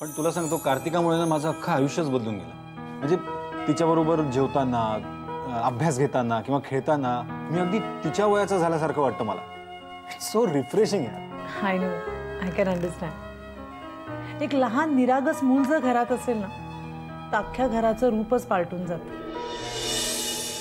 पण तुला सांगतो कार्तिकामुळे ना माझं अख्खं आयुष्यच बदलून गेलं। म्हणजे तिच्याबरोबर जेवताना, अभ्यास घेताना किंवा खेळताना मी अगदी तिच्या वयाचं झाल्यासारखं वाटतं मला। इट्स सो रिफ्रेशिंग यार। I know, I can understand. एक लहान निरागस मूल जर घरात असेल ना तर अख्ख्या घराचं रूपच पालटून जातं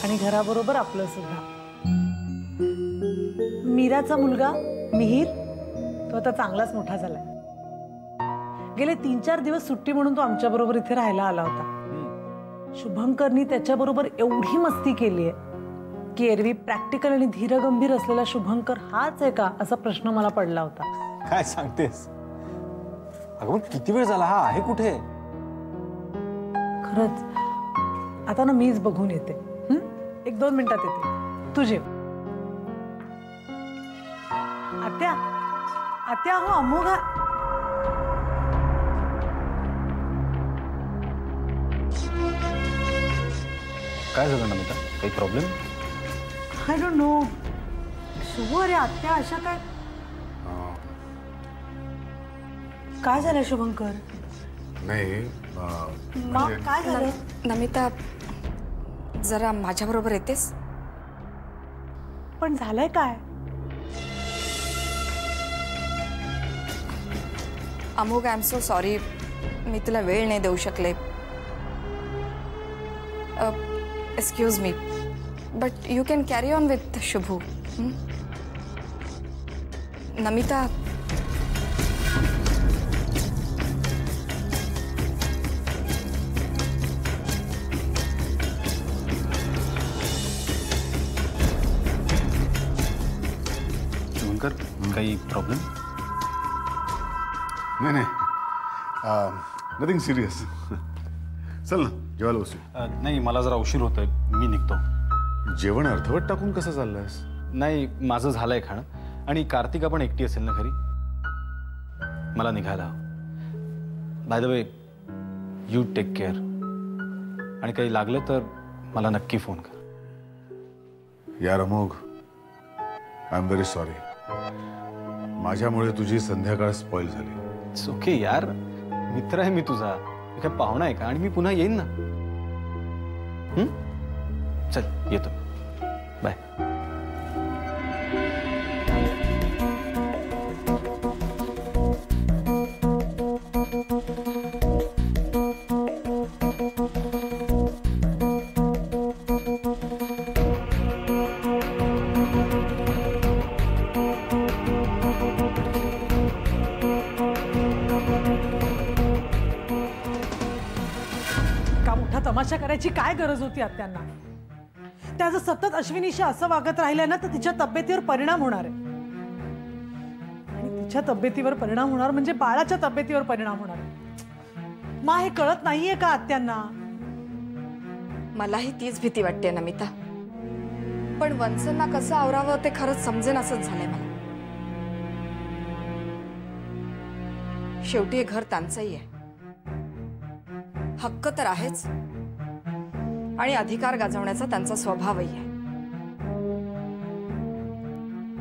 आणि घराबरोबर आपलं सुद्धा। मीराचा मुलगा मिहिर तो आता चांगलाच मोठा झालाय। गेले 3-4 दिवस सुट्टी म्हणून तो आमच्या बरोबर इथे राहायला आला होता। शुभंकरनी त्याच्याबरोबर एवढी मस्ती केली आहे की एरवी प्रॅक्टिकल आणि धीरगंभीर असलेला शुभंकर हाच आहे का असा प्रश्न मला पडला होता। काय सांगतेस? अगं किती वेळ झाला, हा आहे कुठे? खरंच आता ना मीच बघून येते। 1-2 मिनिटात येते, तू जेव। आत्या, आत्या हो अमोघा। काय झालं नमिता? काही प्रॉब्लेम? I don't know. शुभ, अरे आत्या अशा काय काय झालं शुभंकर? नाही काय झालं? नमिता जरा माझ्याबरोबर येतेस? पण झालंय काय? अमोघ, आय एम सो सॉरी, मी तुला वेळ नाही देऊ शकले। Excuse me, but you can carry on with Shubhu. Namita, Shubhankar काही प्रॉब्लेम? नाही नाही, नथिंग सिरियस। चल ना जेवायला बसू। नाही, मला जरा उशीर होतोय, मी निघतो। जेवण अर्धवट टाकून कसं चाललंयस? नाही, माझं झालंय खाणं आणि कार्तिका पण एकटी असेल ना घरी, मला निघायला हवं। By the way, you take care, आणि काही लागलं तर मला नक्की फोन कर। यार Amogh, I am very sorry, माझ्यामुळे तुझी संध्याकाळ स्पॉइल झाली। इट्स ओके यार, मित्र आहे मी तुझा, काय पाहुणा आहे का? आणि मी पुन्हा येईन ना। चल येतो, बाय। तमाशा करायची काय गरज होती आत्यांना? त्या जर सतत अश्विनीशी असं वागत राहिल्या ना तर तिच्या तब्येतीवर परिणाम होणार आहे, आणि तिच्या तब्येतीवर परिणाम होणार म्हणजे बाळाच्या तब्येतीवर परिणाम होणार आहे। मा, हे कळत नाहीये का आत्यांना? मलाही तीच भीती वाटते नमिता, पण वंसना कसं आवरावं ते खरंच समजेन असंच झालंय मला। शेवटी हे घर त्यांचंही आहे, हक्क तर आहेच आणि अधिकार गाजवण्याचा त्यांचा स्वभावही आहे।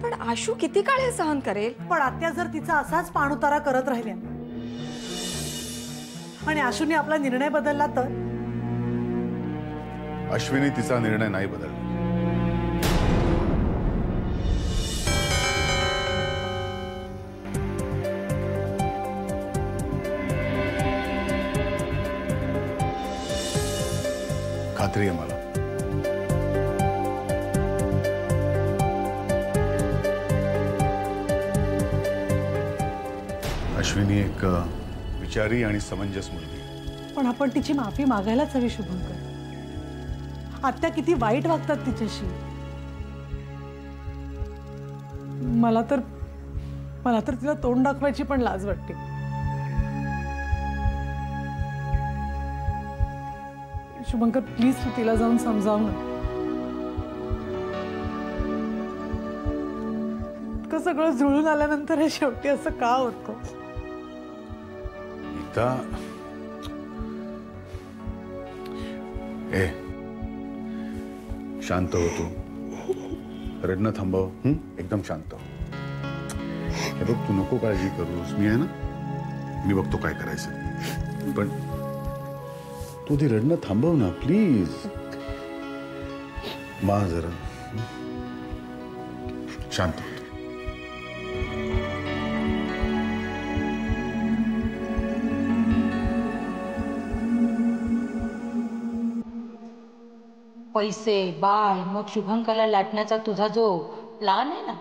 पण आशू किती काळ हे सहन करेल? पण आत्या जर तिचा असाच पाणउतारा करत राहिल्या आणि आशूने आपला निर्णय बदलला तर? अश्विनी तिचा निर्णय नाही बदलला। खात्री आहे मला। अश्विनी एक विचारी आणि समंजस मुलगी आहे। पण आपण तिची माफी मागायलाच हवी शुभंकर। आत्या किती वाईट वागतात तिच्याशी। मला तर तिला तोंड दाखवायची पण लाज वाटते। शुभंकर, प्लीज तू तिला जाऊन समजाव ना। इतकं सगळं जुळून आल्यानंतर हे शेवटी असं का होतं? गीता, शांत हो तू, रडणं थांबव। एकदम शांत हो। हे बघ, तू नको काळजी करूस, मी आहे ना। मी बघतो काय करायचं. पण तू ती रडणं थांबव ना प्लीज. मा जरा शांत हो. पैसे बाळ मग शुभंकरला लाटण्याचा तुझा जो प्लान आहे ना,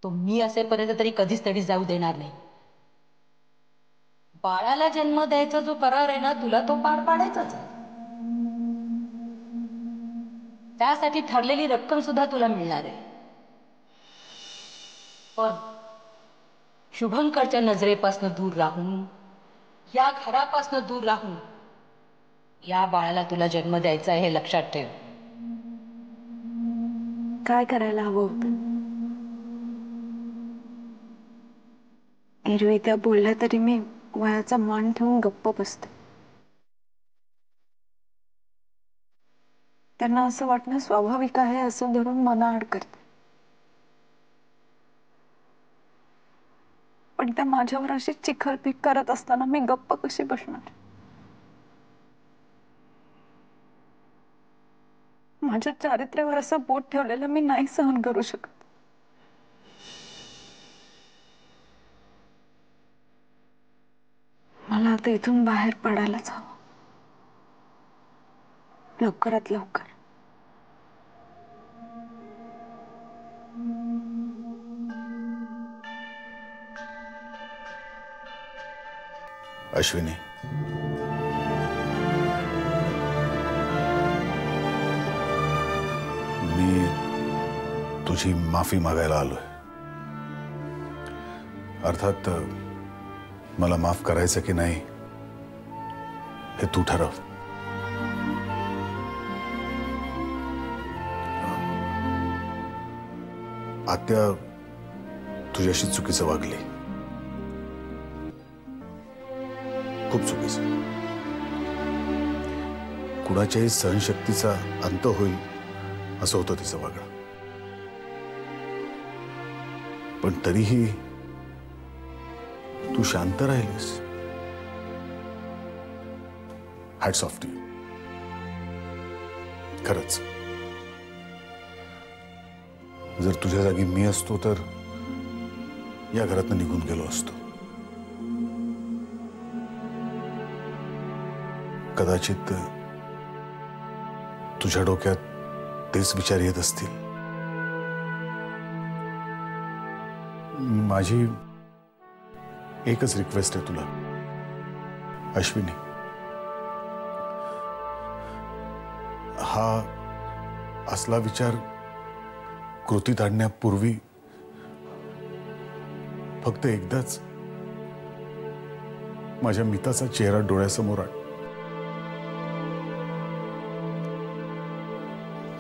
तो मी असेपर्यंत तरी कधीच तरी जाऊ देणार नाही. बाळाला जन्म द्यायचा जो करार आहे ना, तुला तो पार पाडायचाच आहे. त्यासाठी ठरलेली रक्कम सुद्धा तुला मिळणार आहे. पण शुभंकरच्या नजरेपासून दूर राहून, या घरापासून दूर राहून या बाळाला तुला जन्म द्यायचा आहे हे लक्षात ठेव. काय करायला हवं होतं? एरवी त्या बोलल्या तरी मी वयाचा मान ठेवून गप्प बसते. त्यांना असं वाटणं स्वाभाविक आहे असं धरून मनाआड करते. पण त्या माझ्यावर अशी चिखलपीक करत असताना मी गप्प कशी बसणार? माझ्या चारित्र्यावर असं बोट ठेवलेलं मी नाही सहन करू शकत. मला आता इथून बाहेर पडायलाच हवं, लवकरात लवकर. अश्विनी, मी तुझी माफी मागायला आलोय. अर्थात मला माफ करायचं की नाही हे तू ठरव. आत्या तुझ्याशी चुकीचं वागली, खूप चुकीचं. कुणाच्याही सहनशक्तीचा अंत होईल असं होतं तिचं वागणं. पण तरीही तू शांत राहिलीस. Hats off to you. खरंच जर तुझ्या जागी मी असतो तर या घरातनं निघून गेलो असतो. कदाचित तुझ्या डोक्यात तेच विचार येत असतील. माझी एकच रिक्वेस्ट आहे तुला अश्विनी, हा असला विचार कृतीत आणण्यापूर्वी फक्त एकदाच माझ्या मिताचा चेहरा डोळ्यासमोर आण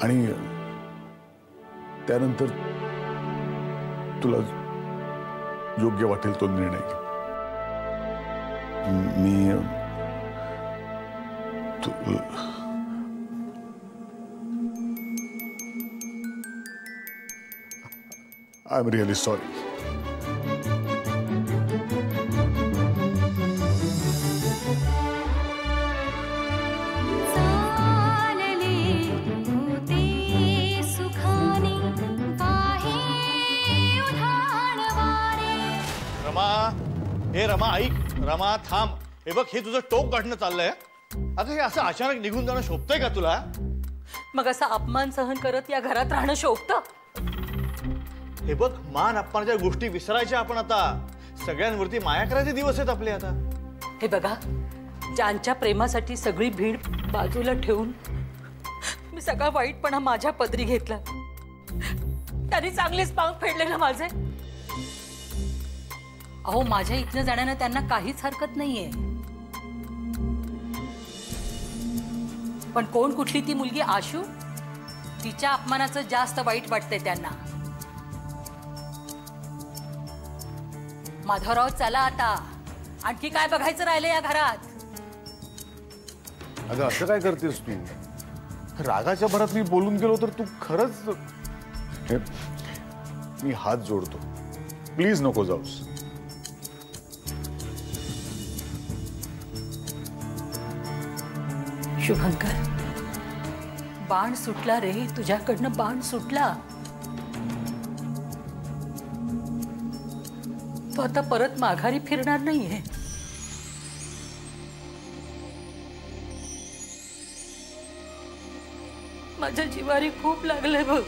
आणि त्यानंतर तुला योग्य वाटेल तो निर्णय घे. मी आय एम रिअली सॉरी. हे रमा ऐक, रमा थांब. हे बघ, हे तुझं टोक काढणं चाललंय. आता हे असं अचानक निघून जाणं शोभतंय का तुला? मग असा अपमान सहन करत या घरात राहणं शोभतं? हे बघ, मान अपमानाच्या गोष्टी विसरायच्या आपण आता. सगळ्यांवरती माया करायचे दिवस आहेत आपले आता. हे बघा, ज्यांच्या प्रेमासाठी सगळी भीड बाजूला ठेवून मी सगळा वाईटपणा माझ्या पदरी घेतला, त्यांनी चांगलेच पांग फेडले ना माझे. अहो, माझ्या इथनं जाण्यानं त्यांना काहीच हरकत नाहीये. पण कोण कुठली ती मुलगी आशू, तिच्या अपमानाचं जास्त वाईट वाटतंय त्यांना. माधवराव, चला आता, आणखी काय बघायचं राहिलं या घरात? अगं असं काय करतेस तू? रागाच्या भरात मी बोलून गेलो तर तू खरंच. मी हात जोडतो, प्लीज नको जाऊस. शुभंकर, बाण सुटला रे, तुझ्याकडनं बाण सुटला. तो आता परत माघारी फिरणार नाहीये. माझ्या जिवारी खूप लागले बघ.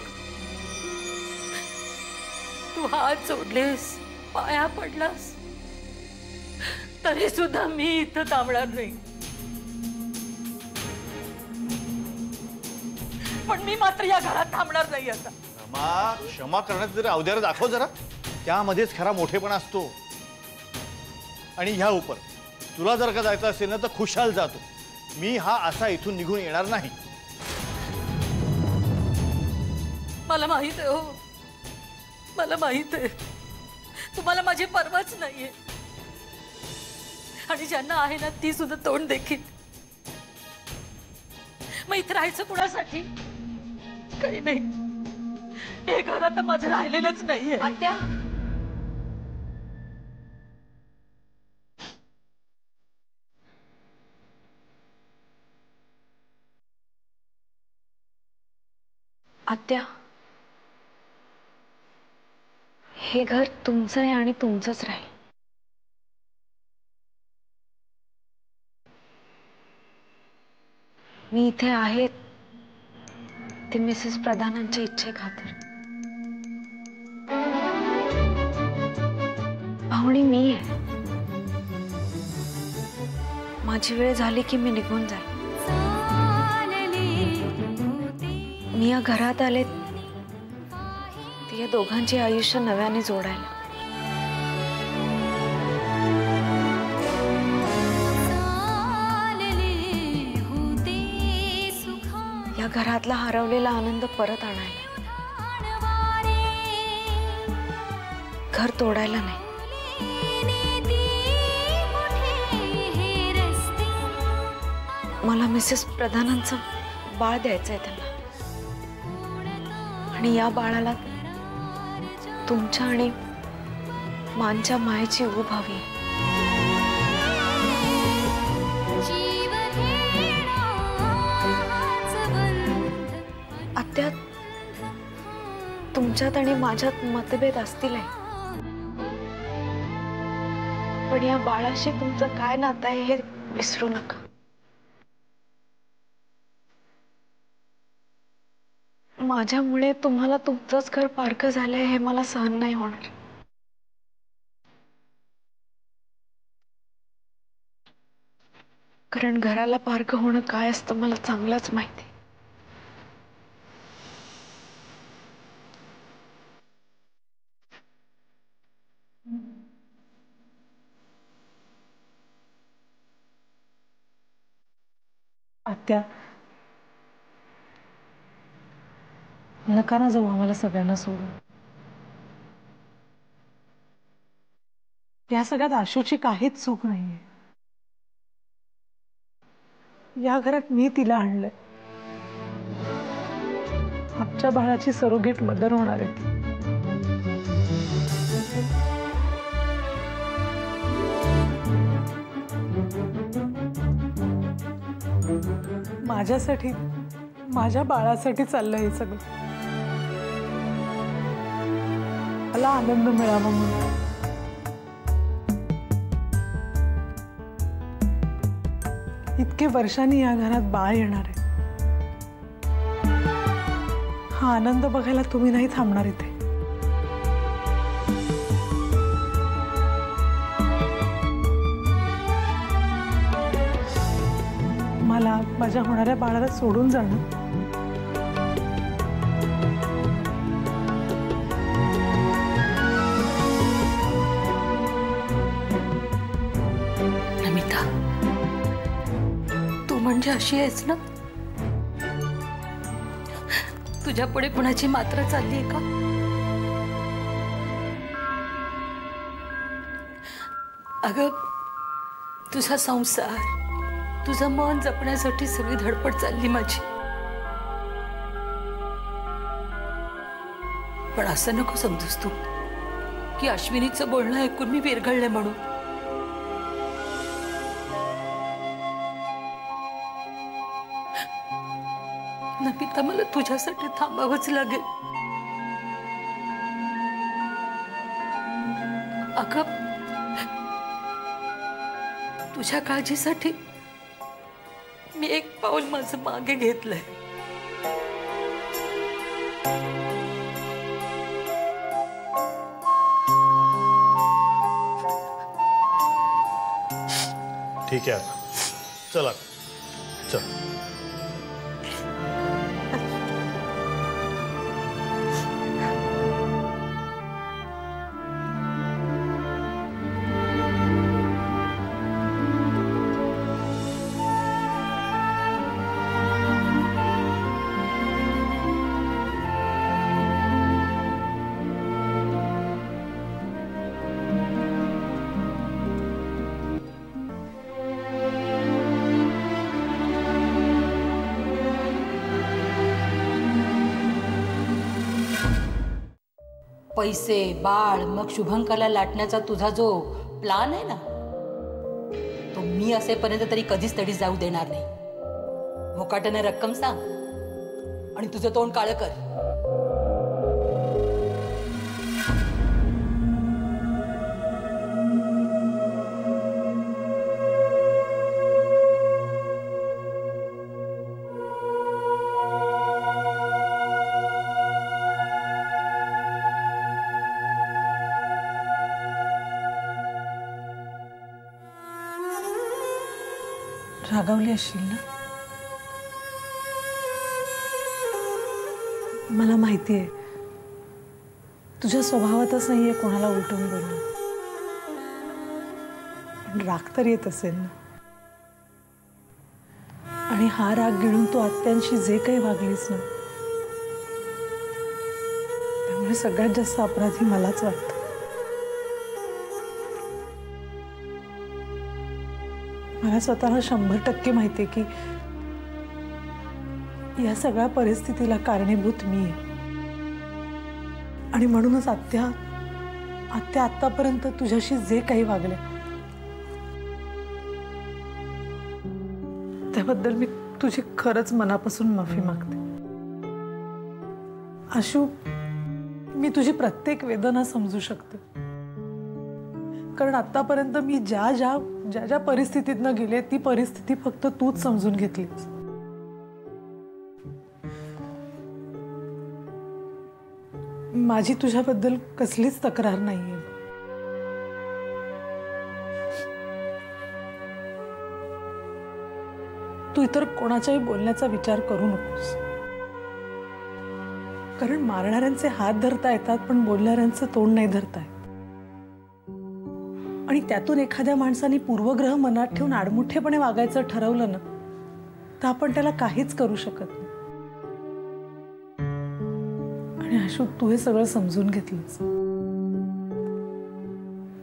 तू हात जोडलेस, पाया पडलास, तरी सुद्धा मी इथं थांबणार नाही. पण मी मात्र या घरात थांबणार नाही आता. रमा, क्षमा करण्याचं जरा अवधार दाखव जरा. त्यामध्येच खरा मोठेपणा असतो. आणि ह्या उपर तुला जर का जायचं असेल ना तर खुशाल जातो. मी हा असा इथून निघून येणार नाही. मला माहित आहे, हो, मला माहित आहे. तुम्हाला माझी परवाच नाहीये. आणि ज्यांना आहे ना ती सुद्धा तोंड देखील. मग इथे राहायचं कुणासाठी? काही नाही. हे घर आता माझं राहिलेलंच नाहीये. आत्या, आत्या, हे घर तुमचं आहे आणि तुमचंच राहील. मी इथे आहे ते मिसेस प्रधानांच्या इच्छेखातर. पाहुणी मी आहे. माझी वेळ झाली की मी निघून जाईल. मी या घरात आले या दोघांचे आयुष्य नव्याने जोडायला. या घरातला हरवलेला आनंद परत आणायला. घर तोडायला नाही. मला मिसेस प्रधानांचं बाळ द्यायचंय त्यांना. आणि या बाळाला तुमच्या आणि मानच्या मायेची ऊब हवी. आत्या, तुमच्यात आणि माझ्यात मतभेद असतील, पण या बाळाशी तुमचं काय नातं आहे हे विसरू नका. माझ्यामुळे तुम्हाला तुमचंच घर पारखं झालंय हे मला सहन नाही होणार. कारण घराला पारखं होणं काय असतं मला चांगलंच माहिती. आत्या, नका ना जाऊ आम्हाला सगळ्यांना सोडून. या सगळ्यात आशूची काहीच चूक नाहीये. या घरात मी तिला आणलंय. आमच्या बाळाची सरोगेट मदर होणार आहे ती. माझ्यासाठी, माझ्या बाळासाठी चाललंय हे सगळं. मला आनंद मिळावा म्हणून. इतके वर्षांनी या घरात बाळ येणार आहे. हा आनंद बघायला तुम्ही नाही थांबणार इथे. मला माझ्या होणाऱ्या बाळाला सोडून जाणं नमिता, तू म्हणजे अशी आहेस ना? तुझ्या पुढे कुणाची मात्रा चालली आहे का? अगं, तुझा संसार, तुझं मन जपण्यासाठी सगळी धडपड चालली माझी. पण असं नको समजूस तू की अश्विनीचं बोलणं ऐकून मी विरघळले म्हणून. नमिता, मला तुझ्यासाठी थांबावंच लागेल. अगं, तुझ्या काळजीसाठी मी एक पाऊल माझं मागे घेतलंय. ठीक आहे आता. चला चल. पैसे, बाळ, मग शुभंकरला लाटण्याचा तुझा जो प्लान आहे ना, तो मी असेपर्यंत तरी कधीच तडी जाऊ देणार नाही. मुकाट्याने रक्कम सांग आणि तुझं तोंड काळं कर. रागावली असशील ना? मला माहिती आहे, तुझ्या स्वभावातच नाहीये कोणाला उलटून बोलणं. पण राग तर येत असेल ना. आणि हा राग गिळून तू आत्यांशी जे काही वागलीस ना, त्यामुळे सगळ्यात जास्त अपराधी मलाच वाटतं. मला स्वतःला 100% माहिती आहे की या सगळ्या परिस्थितीला कारणीभूत मी आहे. आणि म्हणूनच आत्या आत्तापर्यंत तुझ्याशी जे काही वागले त्याबद्दल मी तुझी खरंच मनापासून माफी मागते. आशू, मी तुझी प्रत्येक वेदना समजू शकते, कारण आतापर्यंत मी ज्या ज्या परिस्थितीतनं गेले ती परिस्थिती फक्त तूच समजून घेतलीस. माझी तुझ्याबद्दल कसलीच तक्रार नाहीये. तू इतर कोणाच्याही बोलण्याचा विचार करू नकोस, कारण मारणाऱ्यांचे हात धरता येतात पण बोलणाऱ्यांचं तोंड नाही धरता येत. आणि त्यातून एखाद्या माणसाने पूर्वग्रह मनात ठेवून आडमुठेपणे वागायचं ठरवलं ना, तर आपण त्याला काहीच करू शकत नाही. आणि आशू, तू हे सगळं समजून घेतलंस.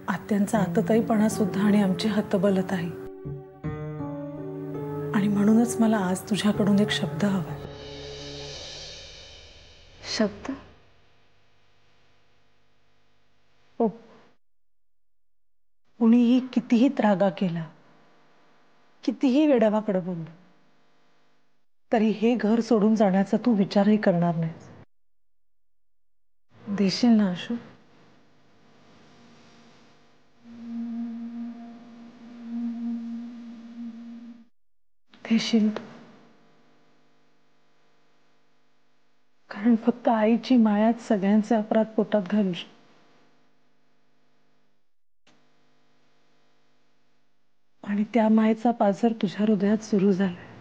आत्यांचा आतताईपणा सुद्धा आणि आमची हतबलताही. आणि म्हणूनच मला आज तुझ्याकडून एक शब्द हवा. शब्द? हो. कुणीही कितीही त्रागा केला, कितीही वेडावाकडं बोललं, तरी हे घर सोडून जाण्याचा तू विचारही करणार नाहीस. देशील ना आशू? देशील? कारण फक्त आईची मायाच सगळ्यांचे अपराध पोटात घालू शकते. आणि त्या मायेचा पाझर तुझ्या हृदयात सुरू झालाय.